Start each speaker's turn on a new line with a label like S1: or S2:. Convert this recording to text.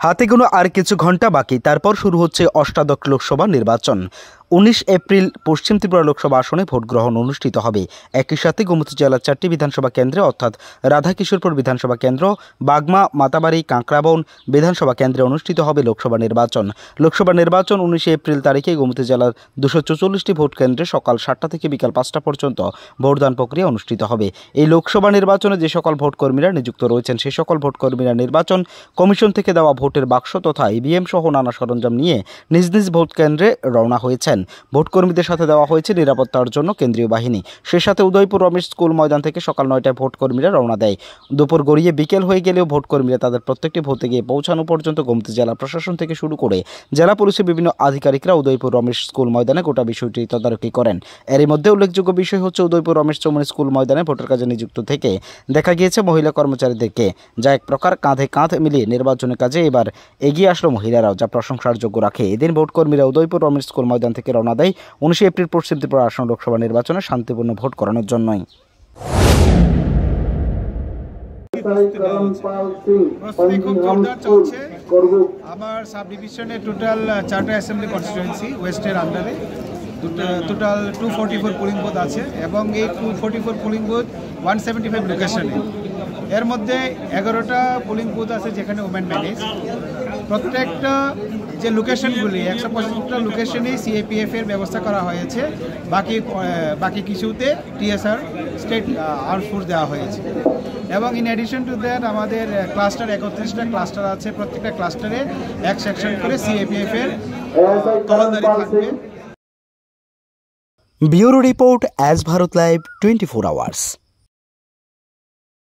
S1: হাতে গোনা আর কিছু ঘন্টা বাকি, তারপর শুরু হচ্ছে অষ্টাদশ লোকসভা নির্বাচন। 19 এপ্রিল পশ্চিম ত্রিপুরা লোকসভা আসনে ভোট গ্রহণ অনুষ্ঠিত হবে। একই সাথে গোমতী জেলার 4টি বিধানসভা কেন্দ্রে অর্থাৎ রাধাকিশোরপুর বিধানসভা কেন্দ্র, বাগমা, মাতাবাড়ি, কাঁকড়াবন বিধানসভা কেন্দ্রে অনুষ্ঠিত হবে লোকসভা নির্বাচন। লোকসভা নির্বাচন 19 এপ্রিল তারিখে গোমতী জেলার 244টি ভোট কেন্দ্রে সকাল 7টা থেকে বিকাল 5টা পর্যন্ত ভোটদান প্রক্রিয়া অনুষ্ঠিত হবে। এই লোকসভা নির্বাচনে যে সকল ভোটকর্মীরা নিযুক্ত রয়েছেন সেই সকল ভোটকর্মীরা নির্বাচন কমিশন থেকে দেওয়া ভোটের বাক্স তথা ইভিএম সহ নানা সরঞ্জাম নিয়ে নিজ নিজ ভোট কেন্দ্রে রওনা হয়েছেন। ভোটকর্মীদের সাথে দেওয়া হয়েছে নিরাপত্তার জন্য কেন্দ্রীয় বাহিনী। সে সাথে উদয়পুর রমেশ স্কুল ময়দান থেকে সকাল 9টায় ভোটকর্মীরা রওনা দেয়। দুপুর গড়িয়ে বিকেল হয়ে গেলেও ভোটকর্মীরা তাদের প্রত্যেকটি ভোটে গিয়ে পৌঁছানো পর্যন্ত গোমতী জেলা প্রশাসন থেকে শুরু করে জেলা পুলিশের বিভিন্ন আধিকারিকরা উদয়পুর রমেশ স্কুল ময়দানে গোটা বিষয়টি তদারকি করেন। এরই মধ্যে উল্লেখযোগ্য বিষয় হচ্ছে উদয়পুর রমেশ চৌমনি স্কুল ময়দানে ভোটের কাজে নিযুক্ত থেকে দেখা গিয়েছে মহিলা কর্মচারীদেরকে, যা এক প্রকার কাঁধে কাঁধ মিলিয়ে নির্বাচনের কাজে এবার এগিয়ে আসলো মহিলারাও, যা প্রশংসার যোগ্য রাখে। এদিন ভোটকর্মীরা উদয়পুর রমেশ স্কুল ময়দান থেকে রওনা দেয় 19 এপ্রিল পশ্চিম ত্রিপুরা আসন লোকসভা নির্বাচনে শান্তিপূর্ণ ভোট করানোর জন্যই।
S2: প্রস্তুতি খুব জোরদার চলছে। আমার সাব ডিভিশনে টোটাল 4টা অ্যাসেম্বলি কনস্টিটুয়েন্সি ওয়েস্টের আন্ডারে টোটাল 244 পোলিং বুথ আছে এবং এই 244 পোলিং বুথ 175 লোকেশনে। এর মধ্যে 11টা পোলিং বুথ আছে যেখানে ওমেন ম্যানেজ। প্রত্যেকটা যে লোকেশনগুলি 125টা লোকেশনেই সিএপিএফ এর ব্যবস্থা করা হয়েছে। বাকি কিছুতে টিএসআর স্টেট আর্মড ফোর্স দেওয়া হয়েছে। এবং ইন অ্যাডিশন টু দ্যাট আমাদের ক্লাস্টার 31টা ক্লাস্টার আছে। প্রত্যেকটা ক্লাস্টারে এক সেকশন করে সিএপিএফ এর তহলদারি থাকবে।
S1: Bureau report, as Bharat live 24 hours.